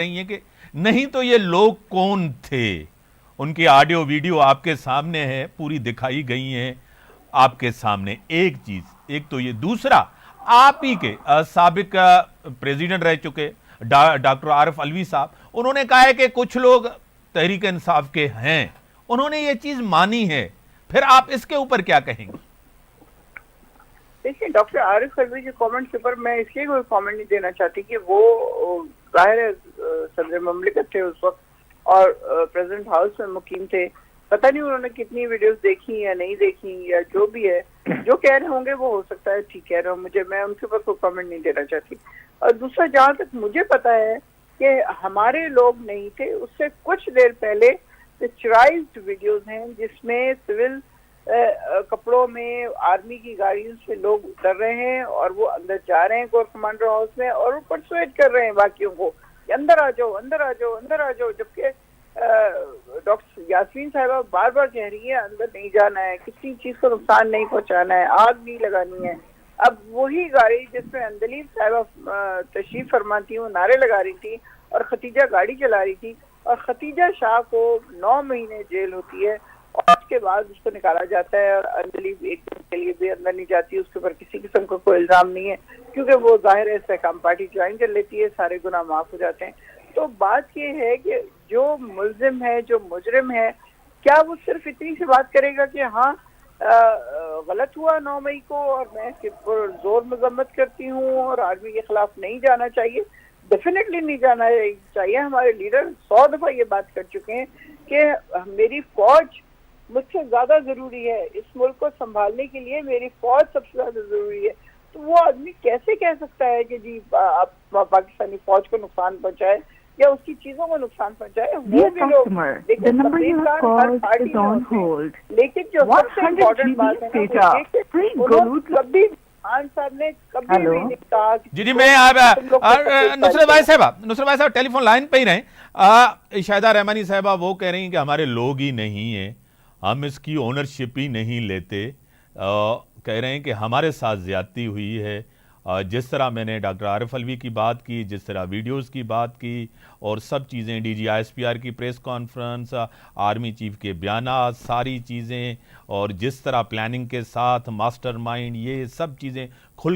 رہی ہیں کہ نہیں تو یہ لوگ کون تھے. ان کی آڈیو ویڈیو آپ کے سامنے ہے, پوری دکھائی گئی ہیں آپ کے سامنے. ایک چیز, ایک تو یہ. دوسرا, آپ ہی کے سابق پریزیڈنٹ رہ چکے ڈاکٹر عارف علوی صاحب, انہوں نے کہا ہے کہ کچھ لوگ تحریک انصاف کے ہیں, انہوں نے یہ چیز مانی ہے. پھر آپ اس کے اوپر کیا کہیں گے؟ دیکھیے ڈاکٹر عارف علوی کے کامنٹ کے اوپر میں اس لیے کوئی کامنٹ نہیں دینا چاہتی کہ وہ ظاہر ہے صدر مملکت تھے اس وقت اور پریزیڈنٹ ہاؤس میں مقیم تھے. پتہ نہیں انہوں نے کتنی ویڈیوز دیکھی یا نہیں دیکھی, یا جو بھی ہے جو کہہ رہے ہوں گے وہ ہو سکتا ہے ٹھیک کہہ رہے ہوں, میں ان کے اوپر کوئی کامنٹ نہیں دینا چاہتی. اور دوسرا, جہاں تک مجھے پتا ہے کہ ہمارے لوگ نہیں تھے, اس سے کچھ دیر پہلے پکچرائزڈ ویڈیوز ہیں جس میں سول کپڑوں میں آرمی کی گاڑیوں سے لوگ اتر رہے ہیں اور وہ اندر جا رہے ہیں کور کمانڈر ہاؤس میں, اور وہ پرسویٹ کر رہے ہیں باقیوں کو کہ اندر آ جاؤ, اندر آ جاؤ, اندر آ جاؤ, جبکہ ڈاکٹر یاسمین صاحبہ بار بار کہہ رہی ہے اندر نہیں جانا ہے, کسی چیز کو نقصان نہیں پہنچانا ہے, آگ نہیں لگانی ہے. اب وہی گاڑی جس میں اندلیب صاحبہ تشریف فرماتی ہیں وہ نعرے لگا رہی تھی اور ختیجہ گاڑی چلا رہی تھی, اور ختیجہ شاہ کو 9 مہینے جیل ہوتی ہے اور اس کے بعد اس کو نکالا جاتا ہے, اور اندلیب ایک دن کے لیے بھی اندر نہیں جاتی. اس کے اوپر کسی قسم کا کوئی الزام نہیں ہے کیونکہ وہ ظاہر ہے استحکام پارٹی جوائن کر لیتی ہے, سارے گناہ معاف ہو جاتے ہیں. تو بات یہ ہے کہ جو ملزم ہے, جو مجرم ہے, کیا وہ صرف اتنی سی بات کرے گا کہ ہاں غلط ہوا 9 مئی کو اور میں اس کے پر زور مذمت کرتی ہوں اور آرمی کے خلاف نہیں جانا چاہیے؟ ڈیفینیٹلی نہیں جانا چاہیے. ہمارے لیڈر 100 دفعہ یہ بات کر چکے ہیں کہ میری فوج مجھ سے زیادہ ضروری ہے, اس ملک کو سنبھالنے کے لیے میری فوج سب سے زیادہ ضروری ہے. تو وہ آدمی کیسے کہہ سکتا ہے کہ جی آپ پاکستانی فوج کو نقصان پہنچائے یا اس کی چیزوں کو نقصان پہنچائے؟ وہ بھی لوگ لیکن ہر پارٹی میں ہوتے ہیں, لیکن جو سب سے امپورٹنٹ بات ہے نا وہ یہ کہ انہوں نے کبھی خان صاحب نے کبھی بھی نہیں کہا. جی میں نصرت بھائی صاحب ٹیلی فون لائن پہ ہی رہیں. شاہدہ رحمانی صاحبہ وہ کہہ رہی ہیں کہ ہمارے لوگ ہی نہیں ہیں, ہم اس کی اونرشپ ہی نہیں لیتے. کہہ رہے ہیں کہ ہمارے ساتھ زیادتی ہوئی ہے. جس طرح میں نے ڈاکٹر عارف علوی کی بات کی, جس طرح ویڈیوز کی بات کی اور سب چیزیں, D G I S P R کی پریس کانفرنس, آرمی چیف کے بیانات, ساری چیزیں, اور جس طرح پلاننگ کے ساتھ ماسٹر مائنڈ, یہ سب چیزیں کھل